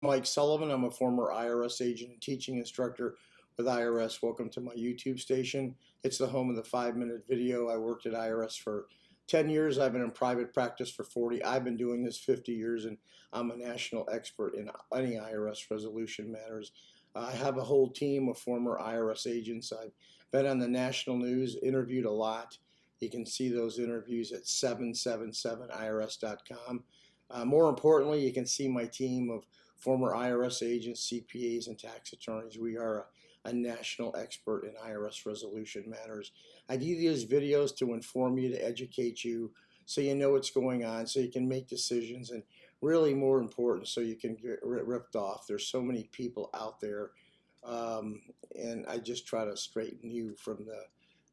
Mike Sullivan. I'm a former IRS agent and teaching instructor with IRS. Welcome to my YouTube station. It's the home of the 5-minute video. I worked at IRS for 10 years. I've been in private practice for 40. I've been doing this 50 years, and I'm a national expert in any IRS resolution matters. I have a whole team of former IRS agents. I've been on the national news, interviewed a lot. You can see those interviews at 777irs.com. More importantly, you can see my team of former IRS agents, CPAs, and tax attorneys. We are a national expert in IRS resolution matters. I do these videos to inform you, to educate you, so you know what's going on, so you can make decisions, and really more important, so you can get ripped off. There's so many people out there, and I just try to straighten you from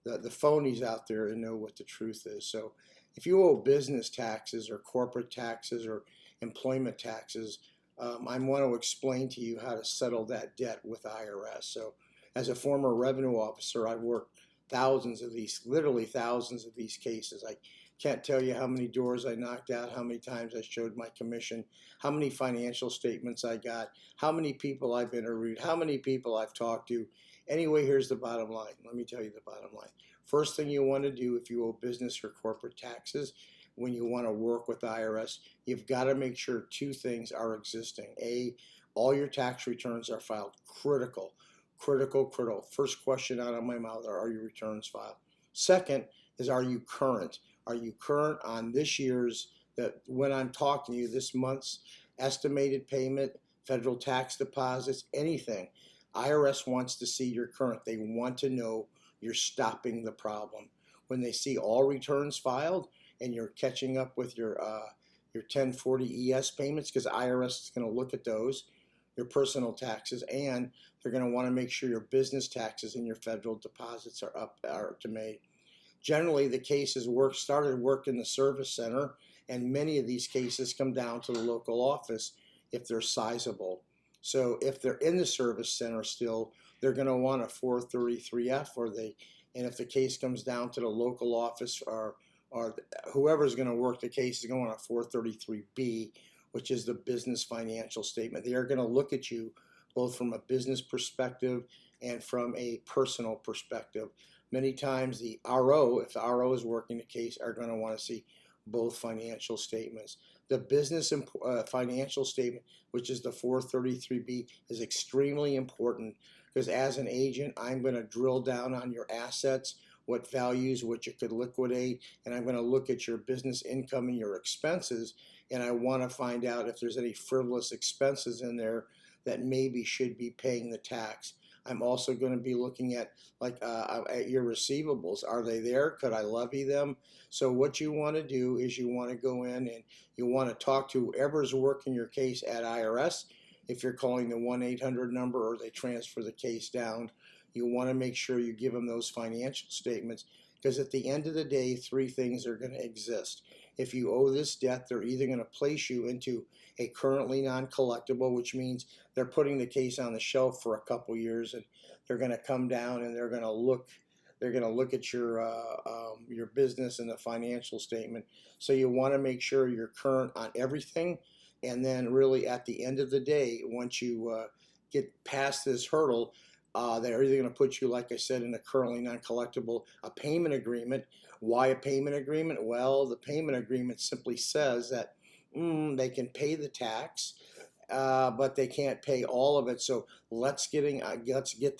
the phonies out there and know what the truth is. So if you owe business taxes or corporate taxes or employment taxes, I want to explain to you how to settle that debt with IRS. So as a former revenue officer, I've worked thousands of these, literally thousands of these cases. I can't tell you how many doors I knocked out, how many times I showed my commission, how many financial statements I got, how many people I've interviewed, how many people I've talked to. Anyway, here's the bottom line. Let me tell you the bottom line. First thing you want to do if you owe business or corporate taxes, when you want to work with IRS, you've got to make sure two things are existing. A, all your tax returns are filed. Critical. First question out of my mouth are your returns filed? Second is, are you current? Are you current on this year's, that when I'm talking to you, this month's estimated payment, federal tax deposits, anything? IRS wants to see you're current. They want to know you're stopping the problem. When they see all returns filed and you're catching up with your 1040 ES payments, because IRS is going to look at those, your personal taxes, and they're going to want to make sure your business taxes and your federal deposits are to made. Generally, the cases started work in the service center, and many of these cases come down to the local office if they're sizable. So if they're in the service center still, they're going to want a 433F, and if the case comes down to the local office, or whoever's going to work the case is going to want a 433B, which is the business financial statement. They are going to look at you both from a business perspective and from a personal perspective. Many times the RO, if the RO is working the case, are going to want to see both financial statements. The business financial statement, which is the 433B, is extremely important, because as an agent, I'm going to drill down on your assets, what values, what you could liquidate, and I'm going to look at your business income and your expenses, and I want to find out if there's any frivolous expenses in there that maybe should be paying the tax. I'm also going to be looking at at your receivables. Are they there? Could I levy them? So what you want to do is you want to go in and you want to talk to whoever's working your case at IRS. If you're calling the 1-800 number or they transfer the case down, you want to make sure you give them those financial statements, because at the end of the day, three things are going to exist. If you owe this debt, they're either going to place you into a currently non-collectible, which means they're putting the case on the shelf for a couple years, and they're going to come down and they're going to look at your business and the financial statement. So you want to make sure you're current on everything, and then really at the end of the day, once you get past this hurdle, they're either going to put you, like I said, in a currently non-collectible, a payment agreement. Why a payment agreement? Well, the payment agreement simply says that they can pay the tax, but they can't pay all of it. So let's get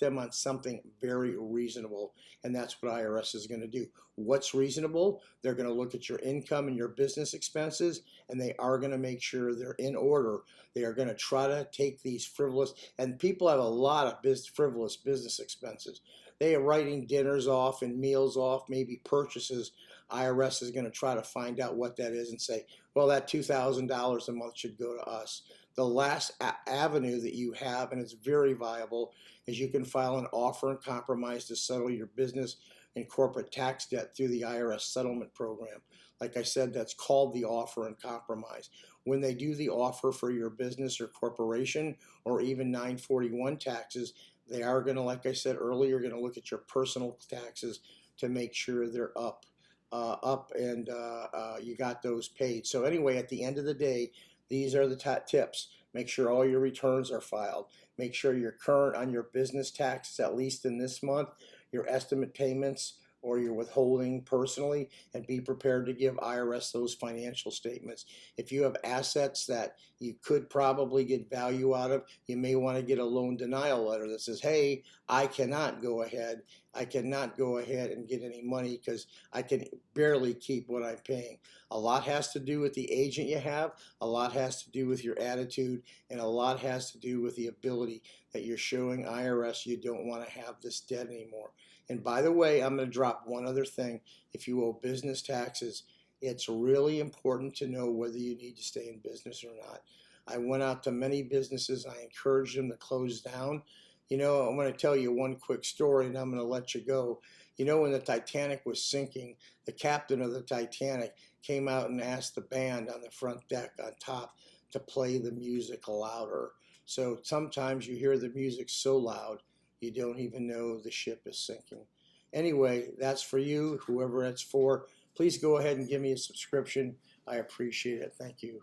them on something very reasonable, and that's what IRS is going to do. What's reasonable? They're going to look at your income and your business expenses, and they are going to make sure they're in order. They are going to try to take these frivolous, and people have a lot of frivolous business expenses. They are writing dinners off and meals off, maybe purchases. IRS is going to try to find out what that is and say, well, that $2,000 a month should go to us. The last avenue that you have, and it's very viable, is you can file an offer and compromise to settle your business and corporate tax debt through the IRS settlement program. Like I said, that's called the offer and compromise. When they do the offer for your business or corporation, or even 941 taxes, they are going to, like I said earlier, going to look at your personal taxes to make sure they're up and you got those paid. So anyway, at the end of the day, these are the top tips. Make sure all your returns are filed. Make sure you're current on your business taxes, at least in this month, your estimate payments, or your withholding personally, and be prepared to give IRS those financial statements. If you have assets that you could probably get value out of, you may want to get a loan denial letter that says, hey, I cannot go ahead and get any money because I can barely keep what I'm paying. A lot has to do with the agent you have, a lot has to do with your attitude, and a lot has to do with the ability that you're showing IRS you don't want to have this debt anymore. And by the way, I'm going to drop one other thing. If you owe business taxes, it's really important to know whether you need to stay in business or not. I went out to many businesses. I encouraged them to close down. I'm going to tell you one quick story and I'm going to let you go. When the Titanic was sinking, the captain of the Titanic came out and asked the band on the front deck on top to play the music louder. So sometimes you hear the music so loud you don't even know the ship is sinking. Anyway, that's for you, whoever it's for. Please go ahead and give me a subscription. I appreciate it. Thank you.